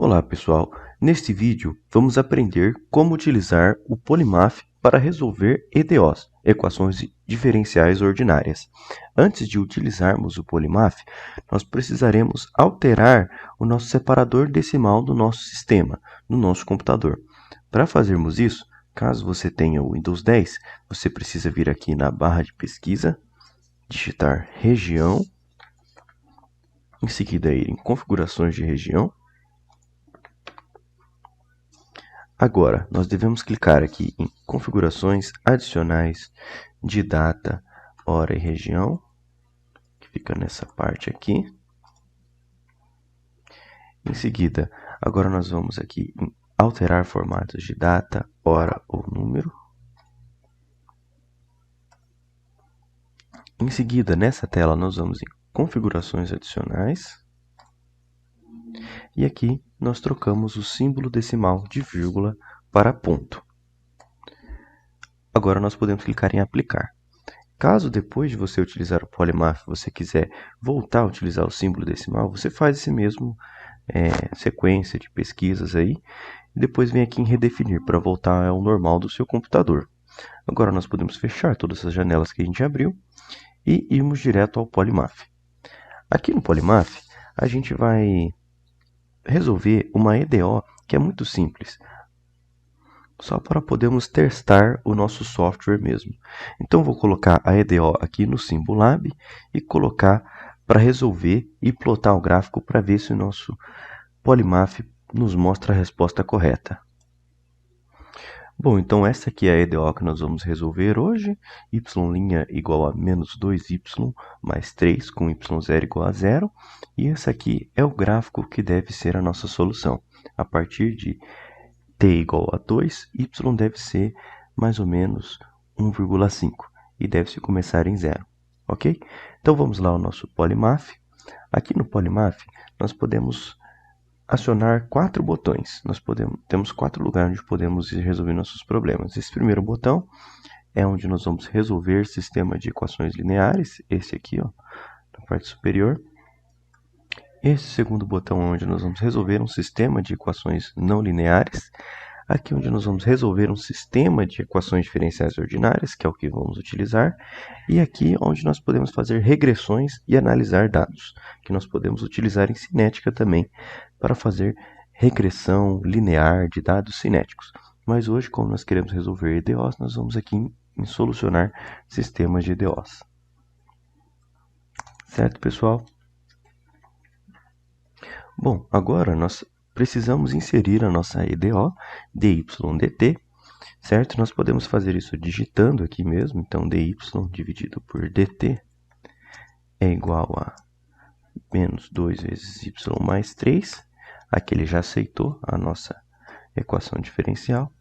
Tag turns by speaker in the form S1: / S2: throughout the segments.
S1: Olá pessoal, neste vídeo vamos aprender como utilizar o Polymath para resolver EDOs, equações diferenciais ordinárias. Antes de utilizarmos o Polymath, nós precisaremos alterar o nosso separador decimal do nosso sistema, no nosso computador. Para fazermos isso, caso você tenha o Windows 10, você precisa vir aqui na barra de pesquisa, digitar região, em seguida ir em configurações de região. Agora, nós devemos clicar aqui em configurações adicionais de data, hora e região, que fica nessa parte aqui. Em seguida, agora nós vamos aqui em alterar formatos de data, hora ou número. Em seguida, nessa tela, nós vamos em configurações adicionais. E aqui nós trocamos o símbolo decimal de vírgula para ponto. Agora nós podemos clicar em aplicar. Caso depois de você utilizar o Polymath você quiser voltar a utilizar o símbolo decimal, você faz esse mesmo sequência de pesquisas aí, e depois vem aqui em redefinir para voltar ao normal do seu computador. Agora nós podemos fechar todas as janelas que a gente abriu e irmos direto ao Polymath. Aqui no Polymath a gente vai resolver uma EDO que é muito simples, só para podermos testar o nosso software mesmo. Então vou colocar a EDO aqui no Symbolab e colocar para resolver e plotar o gráfico para ver se o nosso Polymath nos mostra a resposta correta. Bom, então essa aqui é a EDO que nós vamos resolver hoje. Y' igual a menos 2y mais 3 com y0 igual a 0. E esse aqui é o gráfico que deve ser a nossa solução. A partir de t igual a 2, y deve ser mais ou menos 1,5 e deve-se começar em 0, ok? Então vamos lá ao nosso Polymath. Aqui no Polymath nós podemos acionar 4 botões. Temos 4 lugares onde podemos resolver nossos problemas. Esse primeiro botão é onde nós vamos resolver sistema de equações lineares, esse aqui, ó, na parte superior. Esse segundo botão é onde nós vamos resolver um sistema de equações não lineares. Aqui onde nós vamos resolver um sistema de equações diferenciais ordinárias, que é o que vamos utilizar. E aqui onde nós podemos fazer regressões e analisar dados, que nós podemos utilizar em cinética também, para fazer regressão linear de dados cinéticos. Mas hoje, como nós queremos resolver EDOs, nós vamos aqui em solucionar sistemas de EDOs. Certo, pessoal? Bom, agora nós precisamos inserir a nossa EDO, dy dt, certo? Nós podemos fazer isso digitando aqui mesmo, então dy dividido por dt é igual a menos 2 vezes y mais 3. Aqui ele já aceitou a nossa equação diferencial.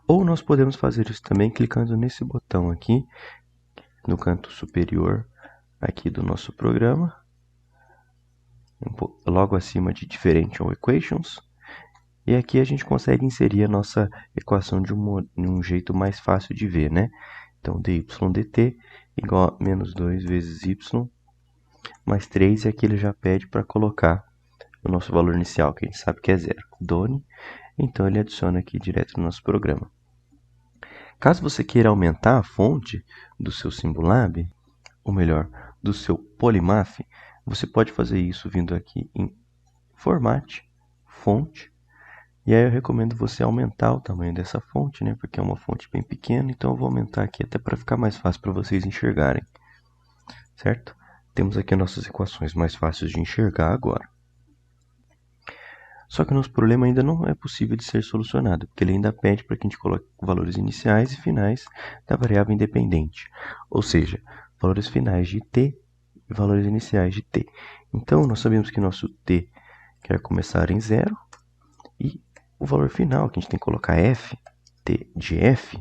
S1: Ou nós podemos fazer isso também clicando nesse botão aqui, no canto superior aqui do nosso programa, logo acima de Differential Equations, e aqui a gente consegue inserir a nossa equação de um jeito mais fácil de ver, né? Então, dy dt igual a menos 2 vezes y mais 3, e aqui ele já pede para colocar o nosso valor inicial, que a gente sabe que é 0, done, então ele adiciona aqui direto no nosso programa. Caso você queira aumentar a fonte do seu Symbolab, ou melhor, do seu Polymath, você pode fazer isso vindo aqui em Format, Fonte, e aí eu recomendo você aumentar o tamanho dessa fonte, né, porque é uma fonte bem pequena, então eu vou aumentar aqui até para ficar mais fácil para vocês enxergarem, certo? Temos aqui nossas equações mais fáceis de enxergar agora. Só que o nosso problema ainda não é possível de ser solucionado, porque ele ainda pede para que a gente coloque valores iniciais e finais da variável independente, ou seja, valores finais de t e valores iniciais de t. Então, nós sabemos que nosso t quer começar em 0 e o valor final, que a gente tem que colocar f, t de f,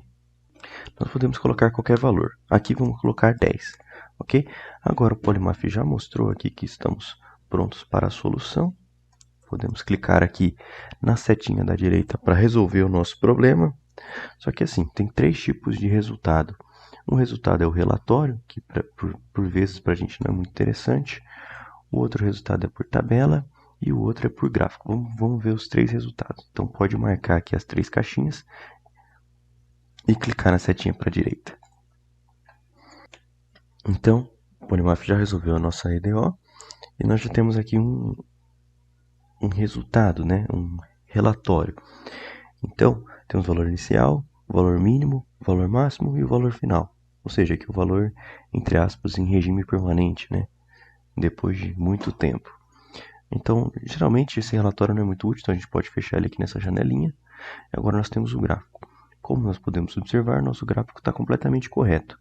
S1: nós podemos colocar qualquer valor. Aqui vamos colocar 10, ok? Agora o Polymath já mostrou aqui que estamos prontos para a solução. Podemos clicar aqui na setinha da direita para resolver o nosso problema. Só que assim, tem 3 tipos de resultado. Um resultado é o relatório, que por vezes para a gente não é muito interessante. o outro resultado é por tabela e o outro é por gráfico. Vamos ver os 3 resultados. Então pode marcar aqui as 3 caixinhas e clicar na setinha para a direita. Então, o Polymath já resolveu a nossa EDO e nós já temos aqui um resultado, né? Um relatório. Então, temos o valor inicial, o valor mínimo, o valor máximo e o valor final. Ou seja, aqui o valor, entre aspas, em regime permanente, né? Depois de muito tempo. Então, geralmente esse relatório não é muito útil, então a gente pode fechar ele aqui nessa janelinha. Agora nós temos o gráfico. Como nós podemos observar, nosso gráfico está completamente correto.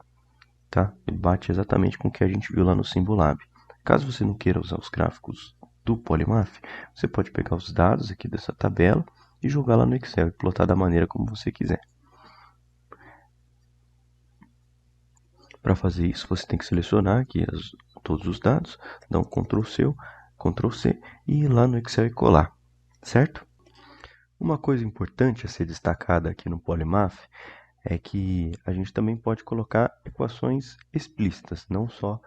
S1: Tá? Ele bate exatamente com o que a gente viu lá no Symbolab. Caso você não queira usar os gráficos do Polymath, você pode pegar os dados aqui dessa tabela e jogar lá no Excel e plotar da maneira como você quiser. Para fazer isso, você tem que selecionar aqui todos os dados, dar um Ctrl C e ir lá no Excel e colar, certo? Uma coisa importante a ser destacada aqui no Polymath é que a gente também pode colocar equações explícitas, não só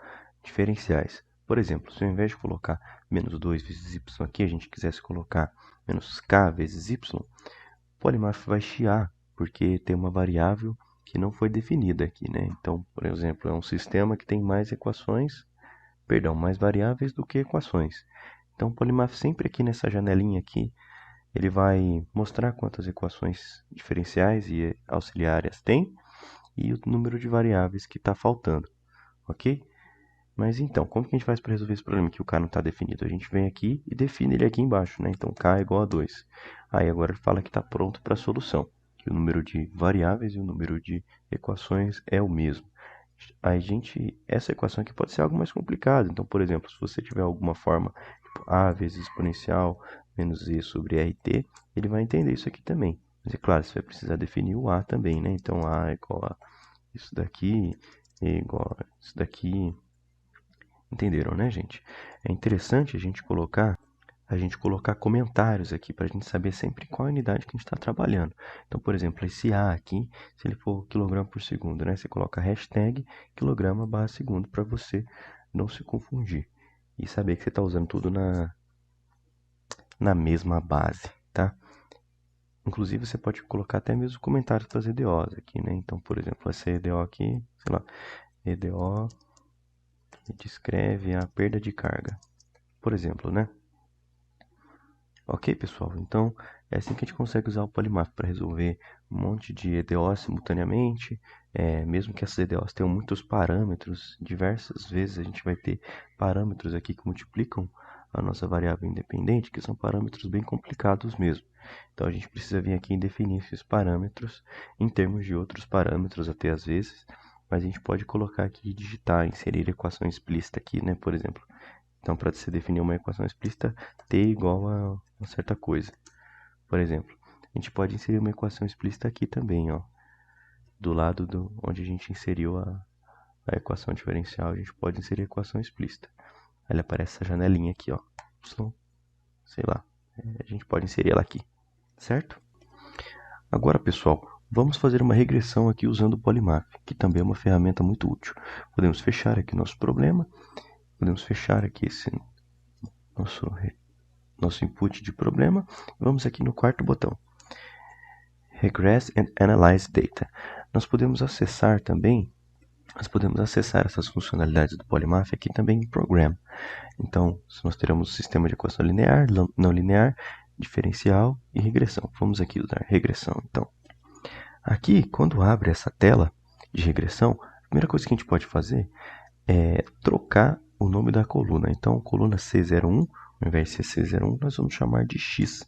S1: diferenciais. Por exemplo, se ao invés de colocar menos 2 vezes y aqui, a gente quisesse colocar menos k vezes y, o Polymath vai chiar, porque tem uma variável que não foi definida aqui, né? Então, por exemplo, é um sistema que tem mais mais variáveis do que equações. Então, o Polymath sempre aqui nessa janelinha aqui, ele vai mostrar quantas equações diferenciais e auxiliares tem e o número de variáveis que está faltando, ok? Mas então, como que a gente faz para resolver esse problema que o k não está definido? A gente vem aqui e define ele aqui embaixo, né? Então, k é igual a 2. Aí agora ele fala que está pronto para a solução, que o número de variáveis e o número de equações é o mesmo. Essa equação aqui pode ser algo mais complicado. Então, por exemplo, se você tiver alguma forma, tipo a vezes exponencial menos e sobre rt, ele vai entender isso aqui também. Mas é claro, você vai precisar definir o a também, né? Então, a é igual a isso daqui, é igual a isso daqui. Entenderam, né, gente? É interessante a gente colocar comentários aqui para a gente saber sempre qual unidade que a gente está trabalhando. Então, por exemplo, esse A aqui, se ele for quilograma por segundo, né? Você coloca hashtag quilograma/segundo para você não se confundir. E saber que você está usando tudo na mesma base, tá? Inclusive, você pode colocar até mesmo comentários para as EDOs aqui, né? Então, por exemplo, essa EDO aqui, sei lá, EDO descreve a perda de carga, por exemplo, né? Ok, pessoal? Então, é assim que a gente consegue usar o Polymath para resolver um monte de EDOs simultaneamente. Mesmo que essas EDOs tenham muitos parâmetros, diversas vezes a gente vai ter parâmetros aqui que multiplicam a nossa variável independente, que são parâmetros bem complicados mesmo. Então, a gente precisa vir aqui e definir esses parâmetros em termos de outros parâmetros até às vezes. Mas a gente pode colocar aqui, digitar, inserir equação explícita aqui, né? Por exemplo. Então, para você definir uma equação explícita, t igual a uma certa coisa. Por exemplo, a gente pode inserir uma equação explícita aqui também, ó. Do lado onde a gente inseriu a equação diferencial, a gente pode inserir a equação explícita. Aí aparece essa janelinha aqui, ó. Sei lá. A gente pode inserir ela aqui, certo? Agora, pessoal, vamos fazer uma regressão aqui usando o Polymath, que também é uma ferramenta muito útil. Podemos fechar aqui nosso problema. Podemos fechar aqui esse nosso input de problema. Vamos aqui no quarto botão. Regress and Analyze Data. Nós podemos acessar essas funcionalidades do Polymath aqui também em Program. Então, nós teremos sistema de equação linear, não linear, diferencial e regressão. Vamos aqui usar regressão, então. Aqui, quando abre essa tela de regressão, a primeira coisa que a gente pode fazer é trocar o nome da coluna. Então, coluna C01, ao invés de ser C01, nós vamos chamar de X.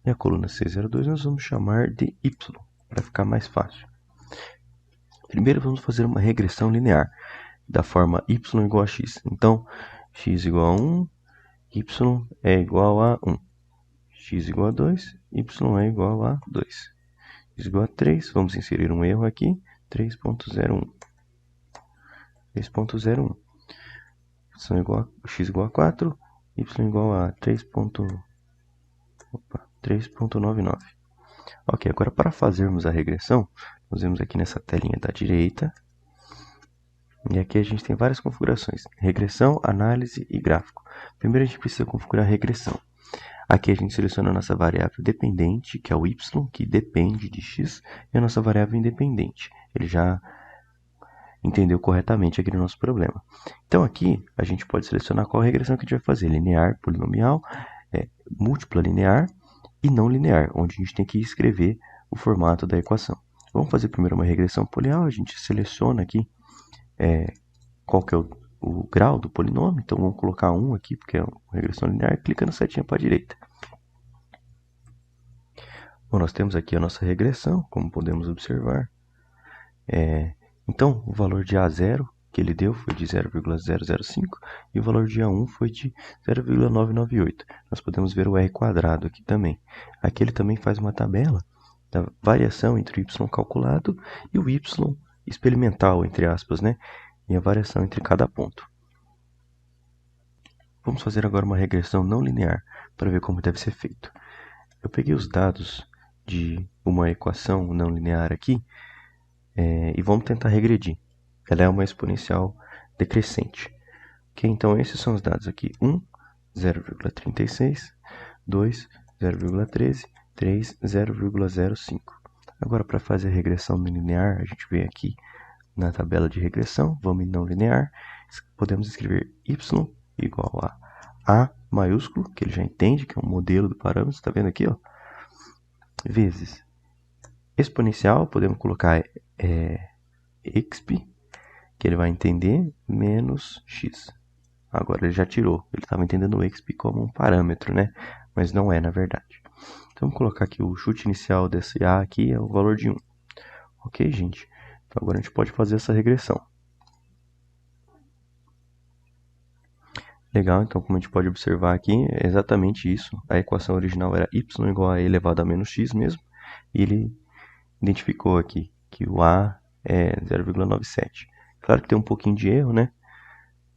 S1: E a coluna C02 nós vamos chamar de Y, para ficar mais fácil. Primeiro vamos fazer uma regressão linear, da forma Y igual a X. Então, X igual a 1, Y é igual a 1. X igual a 2, Y é igual a 2. X igual a 3, vamos inserir um erro aqui, 3.01. 3.01. X igual a 4, Y igual a 3.99. Ok, agora para fazermos a regressão, nós vemos aqui nessa telinha da direita, E aqui a gente tem várias configurações: regressão, análise e gráfico. Primeiro a gente precisa configurar a regressão. Aqui a gente seleciona a nossa variável dependente, que é o y, que depende de x, e a nossa variável independente. Ele já entendeu corretamente aqui no nosso problema. Então aqui a gente pode selecionar qual regressão que a gente vai fazer: linear, polinomial, múltipla linear e não linear, onde a gente tem que escrever o formato da equação. Vamos fazer primeiro uma regressão polinomial. A gente seleciona aqui qual que é o grau do polinômio. Então vamos colocar 1 aqui, porque é uma regressão linear, e clica na setinha para a direita. Bom, nós temos aqui a nossa regressão, como podemos observar. Então, o valor de A0 que ele deu foi de 0,005 e o valor de A1 foi de 0,998. Nós podemos ver o R quadrado aqui também. Aqui ele também faz uma tabela da variação entre o y calculado e o y experimental, entre aspas, né? E a variação entre cada ponto. Vamos fazer agora uma regressão não linear para ver como deve ser feito. Eu peguei os dados de uma equação não linear aqui e vamos tentar regredir. Ela é uma exponencial decrescente. Okay? Então, esses são os dados aqui: 1, 0,36, 2, 0,13, 3, 0,05. Agora, para fazer a regressão não linear, a gente vem aqui na tabela de regressão, vamos em não linear, podemos escrever y igual a maiúsculo, que ele já entende, que é um modelo do parâmetro, está vendo aqui, ó, vezes exponencial, podemos colocar exp, que ele vai entender, menos x. Agora ele já tirou, ele estava entendendo o exp como um parâmetro, né? Mas não é, na verdade. Então, vamos colocar aqui o chute inicial desse a aqui é o valor de 1. Ok, gente? Então, agora a gente pode fazer essa regressão. Legal, então como a gente pode observar aqui, é exatamente isso. A equação original era y igual a e elevado a menos x mesmo. E ele identificou aqui que o a é 0,97. Claro que tem um pouquinho de erro, né?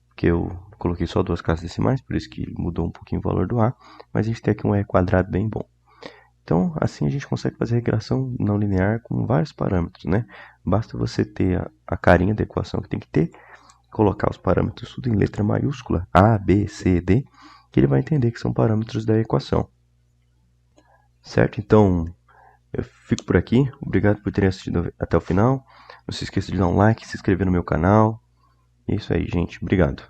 S1: Porque eu coloquei só 2 casas decimais, por isso que mudou um pouquinho o valor do a. Mas a gente tem aqui um e quadrado bem bom. Então, assim a gente consegue fazer regressão não linear com vários parâmetros, né? Basta você ter a carinha da equação que tem que ter, colocar os parâmetros tudo em letra maiúscula, A, B, C, D, que ele vai entender que são parâmetros da equação. Certo? Então, eu fico por aqui. Obrigado por terem assistido até o final. Não se esqueça de dar um like, se inscrever no meu canal. É isso aí, gente. Obrigado.